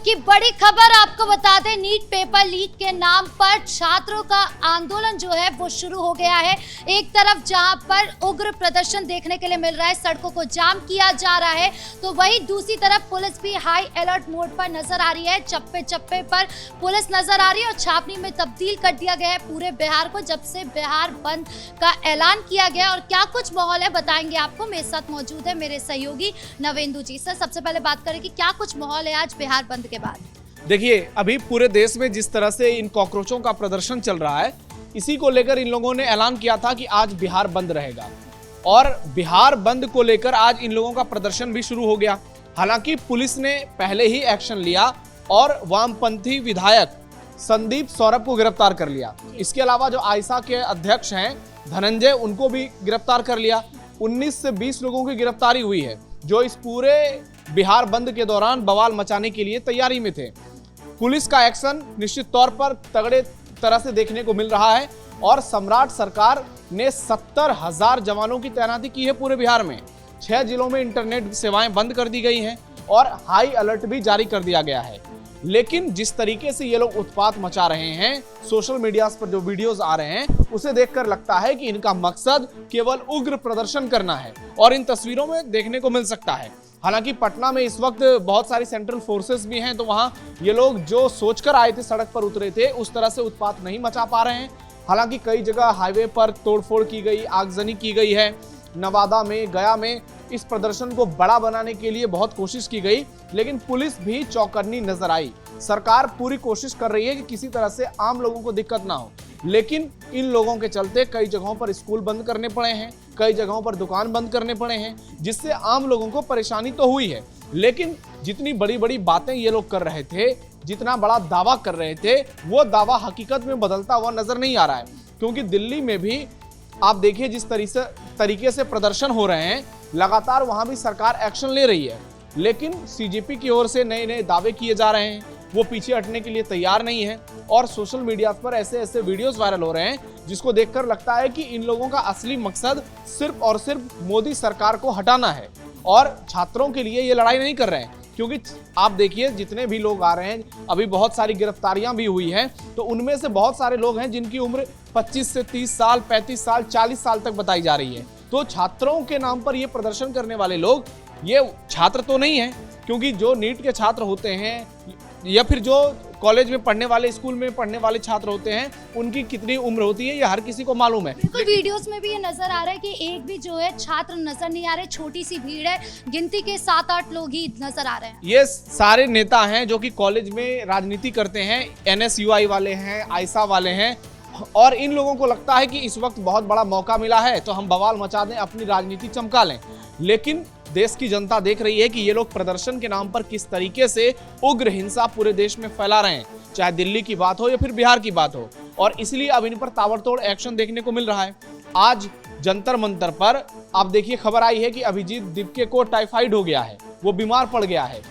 की बड़ी खबर आपको बता दें, नीट पेपर लीक के नाम पर छात्रों का आंदोलन जो है वो शुरू हो गया है। एक तरफ जहां पर उग्र प्रदर्शन देखने के लिए मिल रहा है, सड़कों को जाम किया जा रहा है, तो वहीं दूसरी तरफ पुलिस भी हाई अलर्ट मोड पर नजर आ रही है। चप्पे चप्पे पर पुलिस नजर आ रही है और छावनी में तब्दील कर दिया गया है पूरे बिहार को, जब से बिहार बंद का ऐलान किया गया। और क्या कुछ माहौल है बताएंगे आपको। मेरे साथ मौजूद है मेरे सहयोगी नवेंदु जी। सर, सबसे पहले बात करें कि क्या कुछ माहौल है आज बिहार बंद के बाद। देखिए, अभी पूरे देश में जिस तरह से इन कॉकरोचों का प्रदर्शन चल रहा है, इसी को लेकर इन लोगों ने ऐलान किया था कि आज बिहार बंद रहेगा और बिहार बंद को लेकर आज इन लोगों का प्रदर्शन भी शुरू हो गया। हालांकि पुलिस ने पहले ही एक्शन लिया और वामपंथी विधायक संदीप सौरभ को गिरफ्तार कर लिया। इसके अलावा जो आइसा के अध्यक्ष हैं धनंजय, उनको भी गिरफ्तार कर लिया। 19 से 20 लोगों की गिरफ्तारी हुई है जो इस पूरे बिहार बंद के दौरान बवाल मचाने के लिए तैयारी में थे। पुलिस का एक्शन निश्चित तौर पर तगड़े तरह से देखने को मिल रहा है और सम्राट सरकार ने 70,000 जवानों की तैनाती की है पूरे बिहार में। 6 जिलों में इंटरनेट सेवाएं बंद कर दी गई हैं और हाई अलर्ट भी जारी कर दिया गया है। लेकिन जिस तरीके से ये लोग उत्पात मचा रहे हैं, सोशल मीडिया पर जो वीडियोस आ रहे हैं, उसे देखकर लगता है कि इनका मकसद केवल उग्र प्रदर्शन करना है और इन तस्वीरों में देखने को मिल सकता है। हालांकि पटना में इस वक्त बहुत सारी सेंट्रल फोर्सेस भी हैं, तो वहां ये लोग जो सोचकर आए थे, सड़क पर उतरे थे, उस तरह से उत्पात नहीं मचा पा रहे हैं। हालांकि कई जगह हाईवे पर तोड़फोड़ की गई, आगजनी की गई है। नवादा में, गया में इस प्रदर्शन को बड़ा बनाने के लिए बहुत कोशिश की गई, लेकिन पुलिस भी चौकन्नी नजर आई। सरकार पूरी कोशिश कर रही है कि किसी तरह से आम लोगों को दिक्कत ना हो, लेकिन इन लोगों के चलते कई जगहों पर स्कूल बंद करने पड़े हैं, कई जगहों पर दुकान बंद करने पड़े हैं, जिससे आम लोगों को परेशानी तो हुई है। लेकिन जितनी बड़ी बड़ी बातें ये लोग कर रहे थे, जितना बड़ा दावा कर रहे थे, वो दावा हकीकत में बदलता हुआ नजर नहीं आ रहा है। क्योंकि दिल्ली में भी आप देखिए जिस तरीके से प्रदर्शन हो रहे हैं, लगातार वहां भी सरकार एक्शन ले रही है, लेकिन सीजेपी की ओर से नए नए दावे किए जा रहे हैं। वो पीछे हटने के लिए तैयार नहीं है और सोशल मीडिया पर ऐसे ऐसे वीडियोस वायरल हो रहे हैं जिसको देखकर लगता है कि इन लोगों का असली मकसद सिर्फ और सिर्फ मोदी सरकार को हटाना है और छात्रों के लिए ये लड़ाई नहीं कर रहे हैं। क्योंकि आप देखिए जितने भी लोग आ रहे हैं, अभी बहुत सारी गिरफ्तारियां भी हुई हैं, तो उनमें से बहुत सारे लोग हैं जिनकी उम्र 25 से 30 साल, 35 साल, 40 साल तक बताई जा रही है। तो छात्रों के नाम पर ये प्रदर्शन करने वाले लोग ये छात्र तो नहीं है, क्योंकि जो नीट के छात्र होते हैं या फिर जो कॉलेज में पढ़ने वाले, स्कूल में पढ़ने वाले छात्र होते हैं, उनकी कितनी उम्र होती है ये हर किसी को मालूम है। बिल्कुल, वीडियोस में भी ये नजर आ रहा है कि एक भी जो है छात्र नजर नहीं आ रहे, छोटी सी भीड़ है, गिनती के 7-8 लोग ही नजर आ रहे हैं। ये सारे नेता हैं जो कि कॉलेज में राजनीति करते हैं, NSUI वाले हैं, आइसा वाले हैं, और इन लोगों को लगता है कि इस वक्त बहुत बड़ा मौका मिला है तो हम बवाल मचा दें, अपनी राजनीति चमका लें। लेकिन देश की जनता देख रही है कि ये लोग प्रदर्शन के नाम पर किस तरीके से उग्र हिंसा पूरे देश में फैला रहे हैं, चाहे दिल्ली की बात हो या फिर बिहार की बात हो, और इसलिए अब इन पर ताबड़तोड़ एक्शन देखने को मिल रहा है। आज जंतर मंतर पर आप देखिए खबर आई है कि अभिजीत दिपके को टाइफाइड हो गया है, वो बीमार पड़ गया है।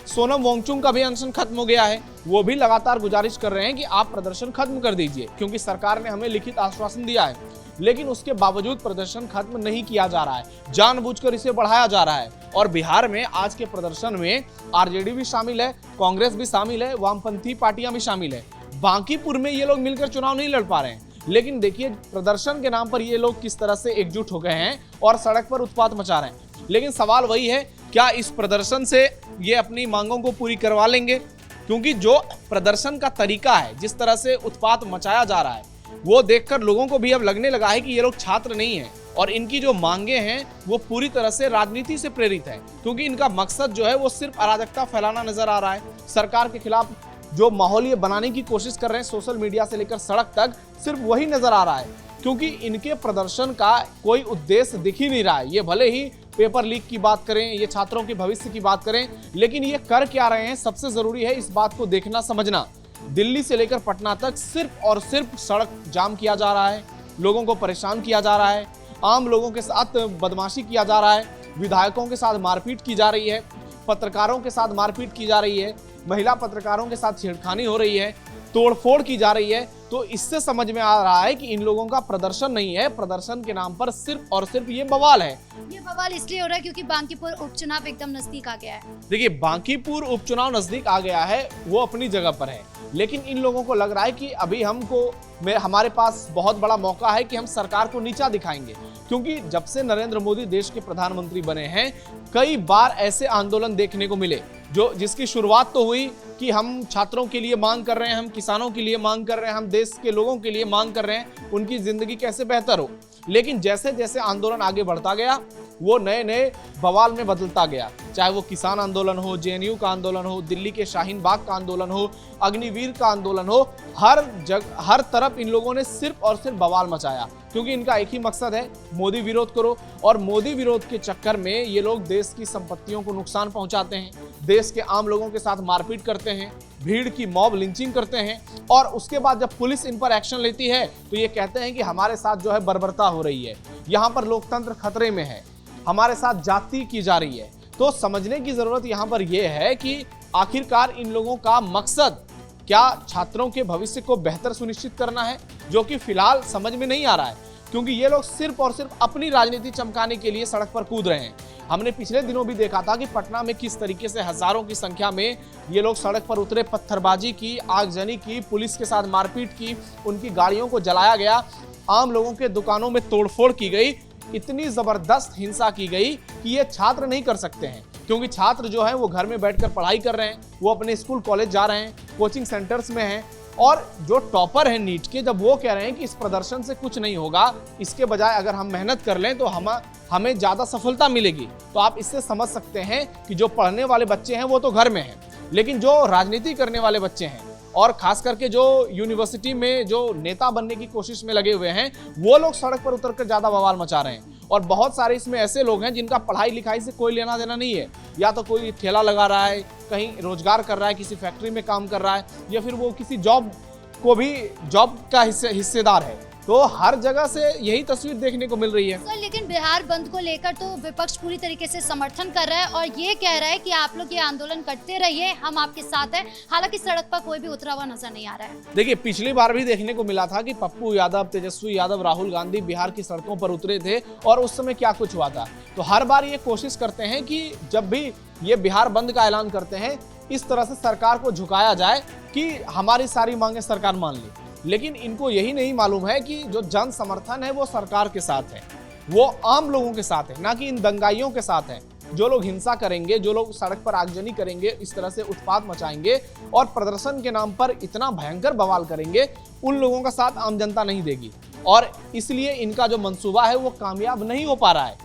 सोनम वांगचुक का भी अनशन खत्म हो गया है। वो भी लगातार गुजारिश कर रहे हैं कि आप प्रदर्शन खत्म कर दीजिए, क्योंकि सरकार ने हमें लिखित आश्वासन दिया है, लेकिन उसके बावजूद प्रदर्शन खत्म नहीं किया जा रहा है, जानबूझकर इसे बढ़ाया जा रहा है। और बिहार में आज के प्रदर्शन में आरजेडी भी शामिल है, कांग्रेस भी शामिल है, वामपंथी पार्टियां भी शामिल है। बांकीपुर में ये लोग मिलकर चुनाव नहीं लड़ पा रहे हैं, लेकिन देखिए प्रदर्शन के नाम पर ये लोग किस तरह से एकजुट हो गए हैं और सड़क पर उत्पात मचा रहे हैं। लेकिन सवाल वही है, क्या इस प्रदर्शन से ये अपनी मांगों को पूरी करवा लेंगे? क्योंकि जो प्रदर्शन का तरीका है, जिस तरह से उत्पात मचाया जा रहा है, वो देखकर लोगों को भी अब लगने लगा है कि ये लोग छात्र नहीं हैं और इनकी जो मांगे हैं वो पूरी तरह से राजनीति से प्रेरित है। क्योंकि इनका मकसद जो है वो सिर्फ अराजकता फैलाना नजर आ रहा है। सरकार के खिलाफ जो माहौल ये बनाने की कोशिश कर रहे हैं, सोशल मीडिया से लेकर सड़क तक, सिर्फ वही नजर आ रहा है। क्योंकि इनके प्रदर्शन का कोई उद्देश्य दिख ही नहीं रहा है। ये भले ही पेपर लीक की बात करें, ये छात्रों के भविष्य की बात करें, लेकिन ये कर क्या रहे हैं, सबसे जरूरी है इस बात को देखना समझना। दिल्ली से लेकर पटना तक सिर्फ और सिर्फ सड़क जाम किया जा रहा है, लोगों को परेशान किया जा रहा है, आम लोगों के साथ बदमाशी किया जा रहा है, विधायकों के साथ मारपीट की जा रही है, पत्रकारों के साथ मारपीट की जा रही है, महिला पत्रकारों के साथ छेड़खानी हो रही है, तोड़फोड़ की जा रही है। तो इससे समझ में आ रहा है कि इन लोगों का प्रदर्शन नहीं है, प्रदर्शन के नाम पर सिर्फ और सिर्फ ये बवाल है। ये बवाल इसलिए हो रहा है क्योंकि बांकीपुर उपचुनाव एकदम नजदीक आ गया है। देखिए, बांकीपुर उपचुनाव नजदीक आ गया है, वो अपनी जगह पर है, लेकिन इन लोगों को लग रहा है कि अभी हमारे पास बहुत बड़ा मौका है कि हम सरकार को नीचा दिखाएंगे, क्योंकि जब से नरेंद्र मोदी देश के प्रधानमंत्री बने हैं कई बार ऐसे आंदोलन देखने को मिले जिसकी शुरुआत तो हुई कि हम छात्रों के लिए मांग कर रहे हैं, हम किसानों के लिए मांग कर रहे हैं, हम देश के लोगों के लिए मांग कर रहे हैं, उनकी जिंदगी कैसे बेहतर हो। लेकिन जैसे जैसे आंदोलन आगे बढ़ता गया वो नए नए बवाल में बदलता गया, चाहे वो किसान आंदोलन हो, जेएनयू का आंदोलन हो, दिल्ली के शाहीन बाग का आंदोलन हो, अग्निवीर का आंदोलन हो, हर तरफ इन लोगों ने सिर्फ और सिर्फ बवाल मचाया, क्योंकि इनका एक ही मकसद है, मोदी विरोध करो। और मोदी विरोध के चक्कर में ये लोग देश की संपत्तियों को नुकसान पहुंचाते हैं, देश के आम लोगों के साथ मारपीट करते हैं, भीड़ की मॉब लिंचिंग करते हैं, और उसके बाद जब पुलिस इन पर एक्शन लेती है तो ये कहते हैं कि हमारे साथ जो है बर्बरता हो रही है, यहाँ पर लोकतंत्र खतरे में है, हमारे साथ जाति की जा रही है। तो समझने की जरूरत यहाँ पर यह है कि आखिरकार इन लोगों का मकसद क्या छात्रों के भविष्य को बेहतर सुनिश्चित करना है, जो कि फिलहाल समझ में नहीं आ रहा है, क्योंकि ये लोग सिर्फ और सिर्फ अपनी राजनीति चमकाने के लिए सड़क पर कूद रहे हैं। हमने पिछले दिनों भी देखा था कि पटना में किस तरीके से हजारों की संख्या में ये लोग सड़क पर उतरे, पत्थरबाजी की, आगजनी की, पुलिस के साथ मारपीट की, उनकी गाड़ियों को जलाया गया, आम लोगों के दुकानों में तोड़फोड़ की गई, इतनी जबरदस्त हिंसा की गई कि ये छात्र नहीं कर सकते हैं, क्योंकि छात्र जो है वो घर में बैठकर पढ़ाई कर रहे हैं, वो अपने स्कूल कॉलेज जा रहे हैं, कोचिंग सेंटर्स में हैं, और जो टॉपर है नीट के, जब वो कह रहे हैं कि इस प्रदर्शन से कुछ नहीं होगा, इसके बजाय अगर हम मेहनत कर लें तो हमें ज्यादा सफलता मिलेगी, तो आप इससे समझ सकते हैं कि जो पढ़ने वाले बच्चे हैं वो तो घर में हैं, लेकिन जो राजनीति करने वाले बच्चे हैं और खास करके जो यूनिवर्सिटी में जो नेता बनने की कोशिश में लगे हुए हैं, वो लोग सड़क पर उतरकर ज्यादा बवाल मचा रहे हैं। और बहुत सारे इसमें ऐसे लोग हैं जिनका पढ़ाई लिखाई से कोई लेना देना नहीं है, या तो कोई ठेला लगा रहा है, कहीं रोजगार कर रहा है, किसी फैक्ट्री में काम कर रहा है, या फिर वो किसी जॉब का हिस्सेदार है। तो हर जगह से यही तस्वीर देखने को मिल रही है। सर, लेकिन बिहार बंद को लेकर तो विपक्ष पूरी तरीके से समर्थन कर रहा है और ये कह रहा है कि आप लोग ये आंदोलन करते रहिए, हम आपके साथ हैं। हालांकि सड़क पर कोई भी उतरा हुआ नजर नहीं आ रहा है। देखिए, पिछली बार भी देखने को मिला था कि पप्पू यादव, तेजस्वी यादव, राहुल गांधी बिहार की सड़कों पर उतरे थे, और उस समय क्या कुछ हुआ था। तो हर बार ये कोशिश करते हैं कि जब भी ये बिहार बंद का ऐलान करते हैं, इस तरह से सरकार को झुकाया जाए कि हमारी सारी मांगे सरकार मान ले। लेकिन इनको यही नहीं मालूम है कि जो जन समर्थन है वो सरकार के साथ है, वो आम लोगों के साथ है, ना कि इन दंगाइयों के साथ है। जो लोग हिंसा करेंगे, जो लोग सड़क पर आगजनी करेंगे, इस तरह से उत्पात मचाएंगे और प्रदर्शन के नाम पर इतना भयंकर बवाल करेंगे, उन लोगों का साथ आम जनता नहीं देगी, और इसलिए इनका जो मंसूबा है वो कामयाब नहीं हो पा रहा है।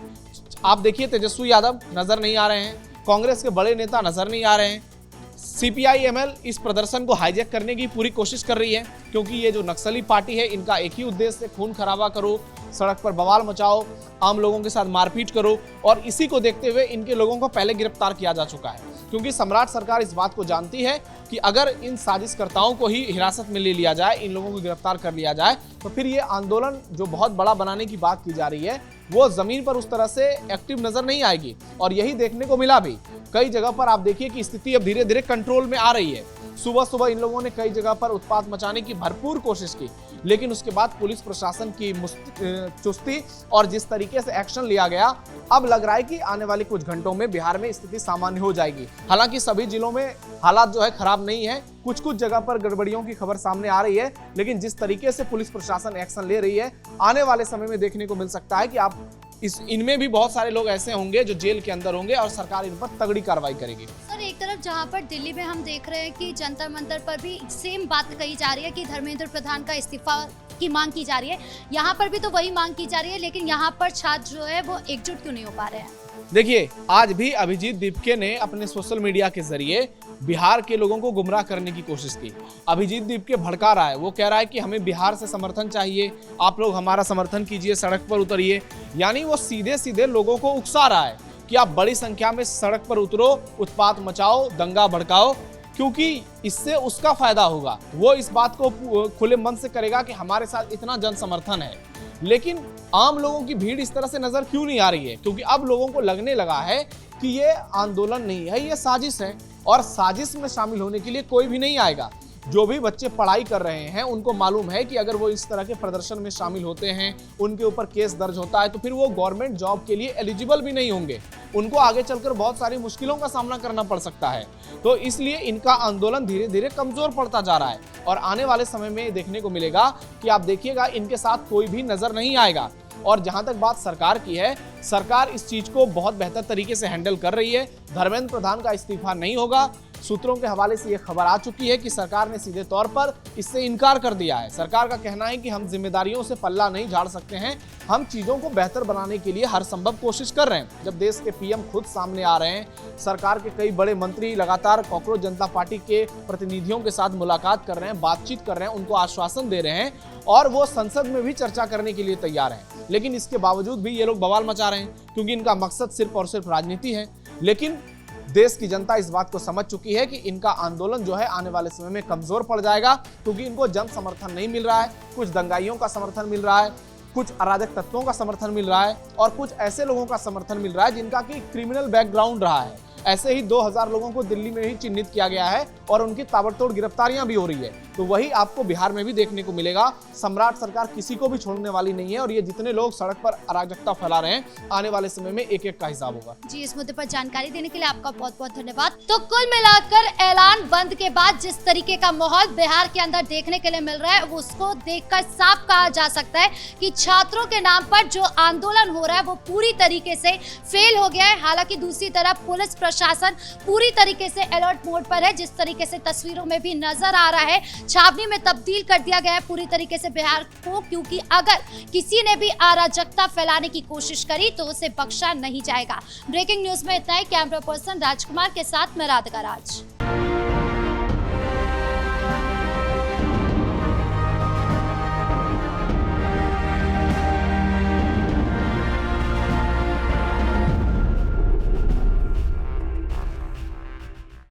आप देखिए, तेजस्वी यादव नजर नहीं आ रहे हैं, कांग्रेस के बड़े नेता नजर नहीं आ रहे हैं, CPI-ML इस प्रदर्शन को हाईजैक करने की पूरी कोशिश कर रही है, क्योंकि ये जो नक्सली पार्टी है इनका एक ही उद्देश्य है, खून खराबा करो, सड़क पर बवाल मचाओ, आम लोगों के साथ मारपीट करो, और इसी को देखते हुए इनके लोगों को पहले गिरफ्तार किया जा चुका है, क्योंकि सम्राट सरकार इस बात को जानती है कि अगर इन साजिशकर्ताओं को ही हिरासत में ले लिया जाए, इन लोगों को गिरफ्तार कर लिया जाए, तो फिर ये आंदोलन जो बहुत बड़ा बनाने की बात की जा रही है वो जमीन पर उस तरह से एक्टिव नजर नहीं आएगी। और यही देखने को मिला भी, कई जगह पर आप देखिए कि स्थिति अब धीरे धीरे कंट्रोल में आ रही है। सुबह सुबह इन लोगों ने कई जगह पर उत्पात मचाने की भरपूर कोशिश की, लेकिन उसके बाद पुलिस प्रशासन की चुस्ती और जिस तरीके से एक्शन लिया गया, अब लग रहा है कि आने वाले कुछ घंटों में बिहार में स्थिति सामान्य हो जाएगी। हालांकि सभी जिलों में हालात जो है खराब नहीं है, कुछ कुछ जगह पर गड़बड़ियों की खबर सामने आ रही है, लेकिन जिस तरीके से पुलिस प्रशासन एक्शन ले रही है, आने वाले समय में देखने को मिल सकता है कि आप इनमें भी बहुत सारे लोग ऐसे होंगे जो जेल के अंदर होंगे और सरकार इन पर तगड़ी कार्रवाई करेगी। सर, एक तरफ जहां पर दिल्ली में हम देख रहे हैं कि जंतर मंतर पर भी सेम बात कही जा रही है कि धर्मेंद्र प्रधान का इस्तीफा की मांग की जा रही है, यहाँ पर भी तो वही मांग की जा रही है, लेकिन यहाँ पर छात्र जो है वो एकजुट क्यों नहीं हो पा रहे हैं? देखिए, आज भी अभिजीत दीपके ने अपने सोशल मीडिया के जरिए बिहार के लोगों को गुमराह करने की कोशिश की। अभिजीत दीपके भड़का रहा है, वो कह रहा है कि हमें बिहार से समर्थन चाहिए, आप लोग हमारा समर्थन कीजिए, सड़क पर उतरिए। यानी वो सीधे सीधे लोगों को उकसा रहा है कि आप बड़ी संख्या में सड़क पर उतरो, उत्पात मचाओ, दंगा भड़काओ, क्योंकि इससे उसका फायदा होगा। वो इस बात को खुले मन से करेगा कि हमारे साथ इतना जन समर्थन है। लेकिन आम लोगों की भीड़ इस तरह से नजर क्यों नहीं आ रही है? क्योंकि अब लोगों को लगने लगा है कि ये आंदोलन नहीं है, ये साजिश है, और साजिश में शामिल होने के लिए कोई भी नहीं आएगा। जो भी बच्चे पढ़ाई कर रहे हैं उनको मालूम है कि अगर वो इस तरह के प्रदर्शन में शामिल होते हैं, उनके ऊपर केस दर्ज होता है, तो फिर वो गवर्नमेंट जॉब के लिए एलिजिबल भी नहीं होंगे। उनको आगे चलकर बहुत सारी मुश्किलों का सामना करना पड़ सकता है। तो इसलिए इनका आंदोलन धीरे धीरे कमजोर पड़ता जा रहा है और आने वाले समय में देखने को मिलेगा कि आप देखिएगा इनके साथ कोई भी नजर नहीं आएगा। और जहां तक बात सरकार की है, सरकार इस चीज को बहुत बेहतर तरीके से हैंडल कर रही है। धर्मेंद्र प्रधान का इस्तीफा नहीं होगा। सूत्रों के हवाले से यह खबर आ चुकी है कि सरकार ने सीधे तौर पर इससे इनकार कर दिया है। सरकार का कहना है कि हम जिम्मेदारियों से पल्ला नहीं झाड़ सकते हैं, हम चीजों को बेहतर बनाने के लिए हर संभव कोशिश कर रहे हैं। जब देश के पीएम खुद सामने आ रहे हैं, सरकार के कई बड़े मंत्री लगातार कॉकरोच जनता पार्टी के प्रतिनिधियों के साथ मुलाकात कर रहे हैं, बातचीत कर रहे हैं, उनको आश्वासन दे रहे हैं और वो संसद में भी चर्चा करने के लिए तैयार हैं। लेकिन इसके बावजूद भी ये लोग बवाल मचा रहे हैं क्योंकि इनका मकसद सिर्फ और सिर्फ राजनीति है। लेकिन देश की जनता इस बात को समझ चुकी है कि इनका आंदोलन जो है आने वाले समय में कमजोर पड़ जाएगा, क्योंकि इनको जन समर्थन नहीं मिल रहा है। कुछ दंगाइयों का समर्थन मिल रहा है, कुछ अराजक तत्वों का समर्थन मिल रहा है और कुछ ऐसे लोगों का समर्थन मिल रहा है जिनका कि क्रिमिनल बैकग्राउंड रहा है। ऐसे ही 2000 लोगों को दिल्ली में ही चिन्हित किया गया है और उनकी ताबड़तोड़ गिरफ्तारियां भी हो रही है। तो वही आपको बिहार में भी देखने को मिलेगा। सम्राट सरकार किसी को भी छोड़ने वाली नहीं है और ये जितने लोग सड़क पर अराजकता फैला रहे हैं, आने वाले समय में एक एक का हिसाब होगा। जी, इस मुद्दे पर जानकारी देने के लिए आपका बहुत बहुत धन्यवाद। तो कुल मिलाकर ऐलान बंद के बाद जिस तरीके का माहौल बिहार के अंदर देखने के लिए मिल रहा है, उसको देखकर साफ कहा जा सकता है कि छात्रों के नाम पर जो आंदोलन हो रहा है वो पूरी तरीके से फेल हो गया है। हालांकि दूसरी तरफ पुलिस प्रशासन पूरी तरीके से अलर्ट मोड पर है, जिस तरीके से तस्वीरों में भी नजर आ रहा है। छावनी में तब्दील कर दिया गया है पूरी तरीके से बिहार को, क्योंकि अगर किसी ने भी अराजकता फैलाने की कोशिश करी तो उसे बख्शा नहीं जाएगा। ब्रेकिंग न्यूज में इतना ही। कैमरा पर्सन राजकुमार के साथ मैं राधिका राज।